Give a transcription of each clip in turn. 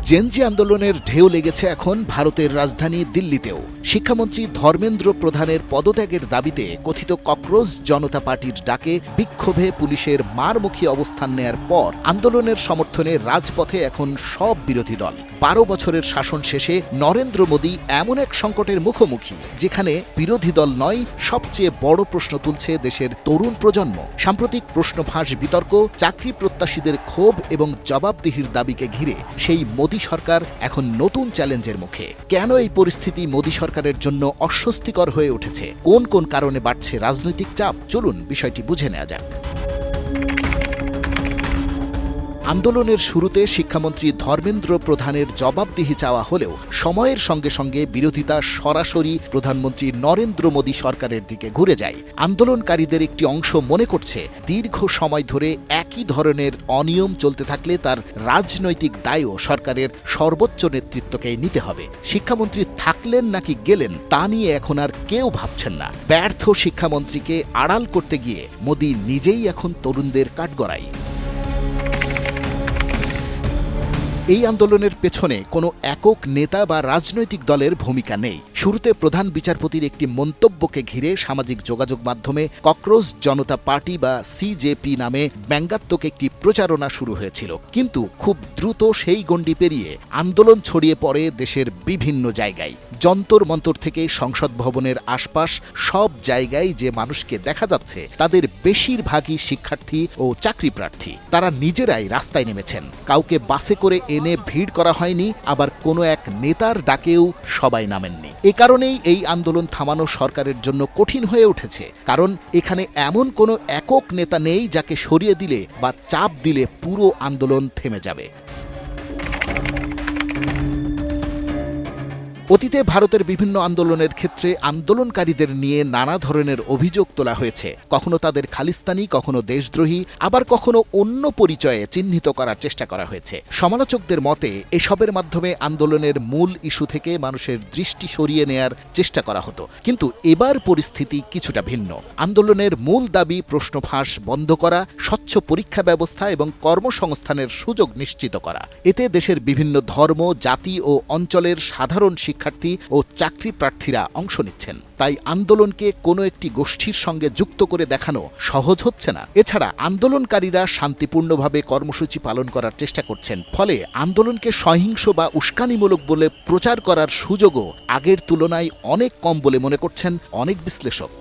Gen Z আন্দোলনের ঢেউ লেগেছে এখন ভারতের রাজধানী দিল্লিতেও। শিক্ষামন্ত্রী ধর্মেন্দ্র প্রধানের পদত্যাগের দাবিতে কথিত ককরোচ জনতা পার্টির ডাকে বিক্ষোভে পুলিশের মারমুখী অবস্থান নেয়ার পর আন্দোলনের সমর্থনে রাজপথে এখন সব বিরোধী দল। 12 বছরের শাসন শেষে নরেন্দ্র মোদী এমন এক সংকটের মুখোমুখি যেখানে বিরোধী দল নয়, সবচেয়ে বড় প্রশ্ন তুলছে দেশের তরুণ প্রজন্ম। সাম্প্রতিক প্রশ্নফাঁস বিতর্ক, চাকরি প্রত্যাশীদের ক্ষোভ এবং জবাবদিহির দাবিকে ঘিরে সেই মোদী সরকার এখন নতুন চ্যালেঞ্জের মুখে। কেন এই পরিস্থিতি মোদী সরকারের জন্য অস্বস্তিকর হয়ে উঠেছে, কোন কোন কারণে বাড়ছে রাজনৈতিক চাপ, চলুন বিষয়টি বুঝে নেওয়া যাক। আন্দোলনের শুরুতে শিক্ষামন্ত্রী ধর্মেন্দ্র প্রধানের জবাবদিহি চাওয়া হলেও সময়ের সঙ্গে সঙ্গে বিরোধিতা সরাসরি প্রধানমন্ত্রী নরেন্দ্র মোদী সরকারের দিকে ঘুরে যায়। আন্দোলনকারীদের একটি অংশ মনে করছে দীর্ঘ সময় ধরে একই ধরনের অনিয়ম চলতে থাকলে তার রাজনৈতিক দায়ও সরকারের সর্বোচ্চ নেতৃত্বকেই নিতে হবে। শিক্ষামন্ত্রী থাকলেন নাকি গেলেন তা নিয়ে এখন আর কেউ ভাবছেন না। ব্যর্থ শিক্ষামন্ত্রীকে আড়াল করতে গিয়ে মোদী নিজেই এখন তরুণদের কাঠগড়ায়। এই আন্দোলনের পেছনে কোনো একক নেতা বা রাজনৈতিক দলের ভূমিকা নেই। শুরুতে প্রধান বিচারপতির একটি মন্তব্যকে ঘিরে সামাজিক যোগাযোগ মাধ্যমে ককরোচ জনতা পার্টি বা সিজেপি নামে ব্যঙ্গাত্মক একটি প্রচারণা শুরু হয়েছিল, কিন্তু খুব দ্রুত সেই গণ্ডি পেরিয়ে আন্দোলন ছড়িয়ে পড়ে দেশের বিভিন্ন জায়গায়। যন্তর মন্তর থেকে সংসদ ভবনের আশপাশ সব জায়গায় যে মানুষকে দেখা যাচ্ছে তাদের বেশিরভাগই শিক্ষার্থী ও চাকরি প্রার্থী। তারা নিজেরাই রাস্তায় নেমেছেন। কাউকে বাসে করে এনে ভিড় করা হয়নি, আবার কোনো এক নেতার ডাকেও সবাই নামেননি। এ কারণেই এই আন্দোলন থামানো সরকারের জন্য কঠিন হয়ে উঠেছে, কারণ এখানে এমন কোনো একক নেতা নেই যাকে সরিয়ে দিলে বা চাপ দিলে পুরো আন্দোলন থেমে যাবে। অতীতে ভারতের বিভিন্ন আন্দোলনের ক্ষেত্রে আন্দোলনকারীদের নিয়ে নানা ধরনের অভিযোগ তোলা হয়েছে। কখনো তাদের খালিস্তানি, কখনো দেশদ্রোহী, আবার কখনো অন্য পরিচয়ে চিহ্নিত করার চেষ্টা করা হয়েছে। সমালোচকদের মতে এসবের মাধ্যমে আন্দোলনের মূল ইস্যু থেকে মানুষের দৃষ্টি সরিয়ে নেয়ার চেষ্টা করা হতো। কিন্তু এবার পরিস্থিতি কিছুটা ভিন্ন। আন্দোলনের মূল দাবি প্রশ্নফাঁস বন্ধ করা, স্বচ্ছ পরীক্ষা ব্যবস্থা এবং কর্মসংস্থানের সুযোগ নিশ্চিত করা। এতে দেশের বিভিন্ন ধর্ম, জাতি ও অঞ্চলের সাধারণ শিক্ষার্থী ও চাকরি প্রার্থীরা অংশ নিচ্ছেন। তাই আন্দোলনকে কোনো একটি গোষ্ঠীর সঙ্গে যুক্ত করে দেখানো সহজ হচ্ছে না। এছাড়া আন্দোলনকারীরা শান্তিপূর্ণভাবে কর্মসূচি পালন করার চেষ্টা করছেন, ফলে আন্দোলনকে সহিংস বা উস্কানিমূলক বলে প্রচার করার সুযোগও আগের তুলনায় অনেক কম বলে মনে করছেন অনেক বিশ্লেষক।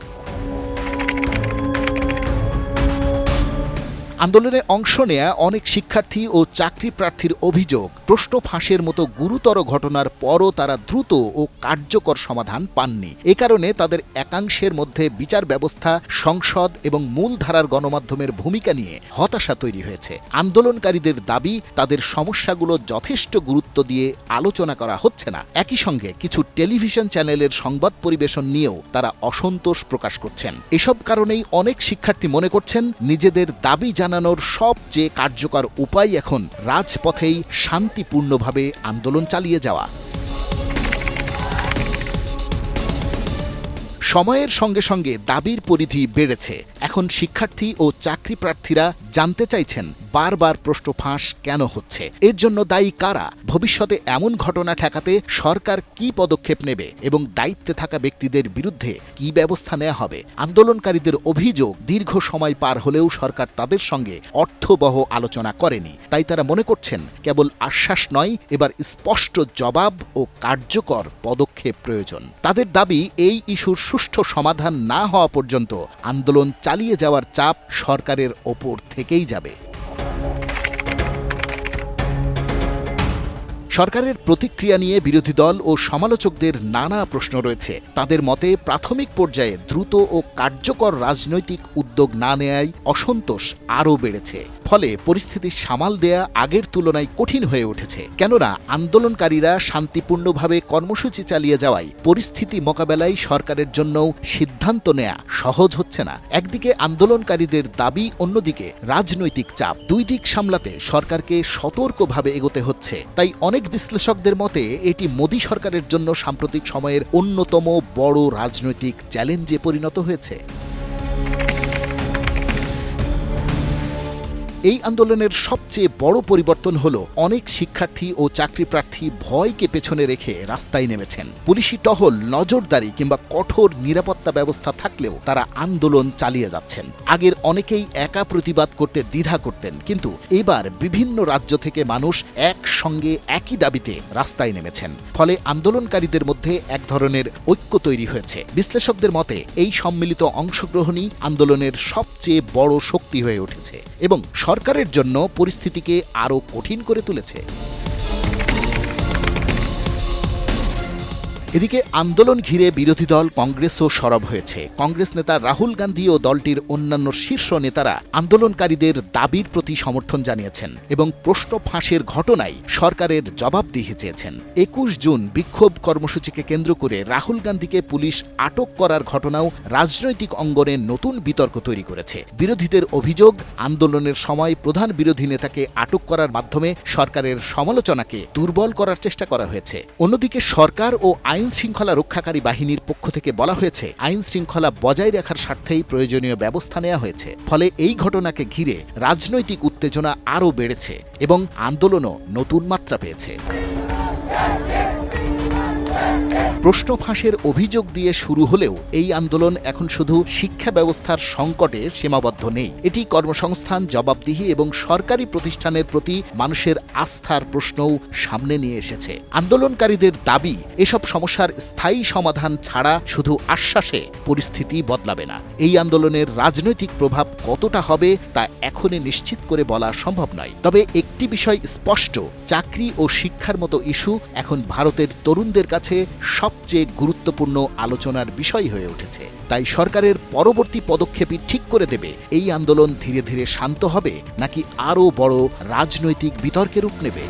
আন্দোলনে অংশ নেয়া অনেক শিক্ষার্থী ও চাকরি প্রার্থীর অভিযোগ, প্রশ্ন ফাঁসের মতো গুরুতর ঘটনার পরও তারা দ্রুত ও কার্যকর সমাধান পাননি। এ কারণে তাদের একাংশের মধ্যে বিচার ব্যবস্থা, সংসদ এবং মূলধারার গণমাধ্যমের ভূমিকা নিয়ে হতাশা তৈরি হয়েছে। আন্দোলনকারীদের দাবি, তাদের সমস্যাগুলো যথেষ্ট গুরুত্ব দিয়ে আলোচনা করা হচ্ছে না। একই সঙ্গে কিছু টেলিভিশন চ্যানেলের সংবাদ পরিবেশন নিয়েও তারা অসন্তোষ প্রকাশ করছেন। এসব কারণেই অনেক শিক্ষার্থী মনে করছেন নিজেদের দাবি জানানোর সবচেয়ে কার্যকর উপায় এখন রাজপথেই শান্তিপূর্ণভাবে আন্দোলন চালিয়ে যাওয়া। সময়ের সঙ্গে সঙ্গে দাবির পরিধি বেড়েছে। এখন শিক্ষার্থী ও চাকরি প্রার্থীরা জানতে চাইছেন বারবার প্রশ্ন ফাঁস কেন হচ্ছে, এর জন্য দায়ী কারা, ভবিষ্যতে এমন ঘটনা ঠেকাতে সরকার কি পদক্ষেপ নেবে এবং দায়িত্বে থাকা ব্যক্তিদের বিরুদ্ধে কি ব্যবস্থা নেওয়া হবে। আন্দোলনকারীদের অভিযোগ, দীর্ঘ সময় পার হলেও সরকার তাদের সঙ্গে অর্থবহ আলোচনা করেনি। তাই তারা মনে করছেন কেবল আশ্বাস নয়, এবার স্পষ্ট জবাব ও কার্যকর পদক্ষেপ প্রয়োজন। তাদের দাবি, এই ইস্যুর সুষ্ঠু সমাধান না হওয়া পর্যন্ত আন্দোলন চালিয়ে যাওয়ার চাপ সরকারের ওপর থেকেই যাবে। সরকারের প্রতিক্রিয়া নিয়ে বিরোধী দল ও সমালোচকদের নানা প্রশ্ন রয়েছে। তাদের মতে প্রাথমিক পর্যায়ে দ্রুত ও কার্যকর রাজনৈতিক উদ্যোগ না নেয়ায় অসন্তোষ আরও বেড়েছে। ফলে পরিস্থিতি সামাল দেয়া আগের তুলনায় কঠিন হয়ে উঠেছে। কেননা আন্দোলনকারীরা শান্তিপূর্ণভাবে কর্মসূচি চালিয়ে যাওয়ায় পরিস্থিতি মোকাবেলায় সরকারের জন্যও সিদ্ধান্ত নেয়া সহজ হচ্ছে না। একদিকে আন্দোলনকারীদের দাবি, অন্যদিকে রাজনৈতিক চাপ। দুই দিক সামলাতে সরকারকে সতর্কভাবে এগোতে হচ্ছে। তাই অনেক বিশ্লেষকদের মতে এটি মোদী সরকারের জন্য সাম্প্রতিক সময়ের অন্যতম বড় রাজনৈতিক চ্যালেঞ্জে পরিণত হয়েছে। এই আন্দোলনের সবচেয়ে বড় পরিবর্তন হলো অনেক শিক্ষার্থী ও চাকরি প্রার্থী ভয়কে পেছনে রেখে রাস্তায় নেমেছেন। পুলিশি টহল, নজরদারি কিংবা কঠোর নিরাপত্তা ব্যবস্থা থাকলেও তারা আন্দোলন চালিয়ে যাচ্ছেন। আগের অনেকেই একা প্রতিবাদ করতে দ্বিধা করতেন, কিন্তু এবার বিভিন্ন রাজ্য থেকে মানুষ একসঙ্গে একই দাবিতে রাস্তায় নেমেছেন। ফলে আন্দোলনকারীদের মধ্যে এক ধরনের ঐক্য তৈরি হয়েছে। বিশ্লেষকদের মতে এই সম্মিলিত অংশগ্রহণই আন্দোলনের সবচেয়ে বড় শক্তি হয়ে উঠেছে এবং সরকারের জন্য পরিস্থিতিকে আরও কঠিন করে তুলেছে। এদিকে আন্দোলন ঘিরে বিরোধী দল কংগ্রেসও সরব হয়েছে। কংগ্রেস নেতা রাহুল গান্ধী ও দলটির অন্যান্য শীর্ষ নেতারা আন্দোলনকারীদের দাবির প্রতি সমর্থন জানিয়েছেন এবং প্রশ্ন ফাঁসের ঘটনায় সরকারের জবাবদিহি চেয়েছেন। ২১ জুন বিক্ষোভ কর্মসূচিকে কেন্দ্র করে রাহুল গান্ধীকে পুলিশ আটক করার ঘটনাও রাজনৈতিক অঙ্গনে নতুন বিতর্ক তৈরি করেছে। বিরোধীদের অভিযোগ, আন্দোলনের সময় প্রধান বিরোধী নেতাকে আটক করার মাধ্যমে সরকারের সমালোচনাকে দুর্বল করার চেষ্টা করা হয়েছে। অন্যদিকে সরকার ও আইন শৃঙ্খলা রক্ষাকারী বাহিনীর পক্ষ থেকে বলা হয়েছে আইন শৃঙ্খলা বজায় রাখার স্বার্থেই প্রয়োজনীয় ব্যবস্থা নেওয়া হয়েছে। ফলে এই ঘটনাকে ঘিরে রাজনৈতিক উত্তেজনা আরও বেড়েছে এবং আন্দোলনও নতুন মাত্রা পেয়েছে। প্রশ্ন ফাঁসের অভিযোগ দিয়ে শুরু হলেও এই আন্দোলন এখন শুধু শিক্ষা ব্যবস্থার সংকটে সীমাবদ্ধ নেই। এটি কর্মসংস্থান, জবাবদিহি এবং সরকারি প্রতিষ্ঠানের প্রতি মানুষের আস্থার প্রশ্নও সামনে নিয়ে এসেছে। আন্দোলনকারীদের দাবি, এসব সমস্যার স্থায়ী সমাধান ছাড়া শুধু আশ্বাসে পরিস্থিতি বদলাবে না। এই আন্দোলনের রাজনৈতিক প্রভাব কতটা হবে তা এখনই নিশ্চিত করে বলা সম্ভব নয়। তবে একটি বিষয় স্পষ্ট, চাকরি ও শিক্ষার মতো ইস্যু এখন ভারতের তরুণদের কাছে সবচেয়ে গুরুত্বপূর্ণ আলোচনার বিষয় হয়ে উঠেছে। তাই সরকারের পরবর্তী পদক্ষেপই ঠিক করে দেবে এই আন্দোলন ধীরে ধীরে শান্ত হবে নাকি আরও বড় রাজনৈতিক বিতর্কের রূপ নেবে।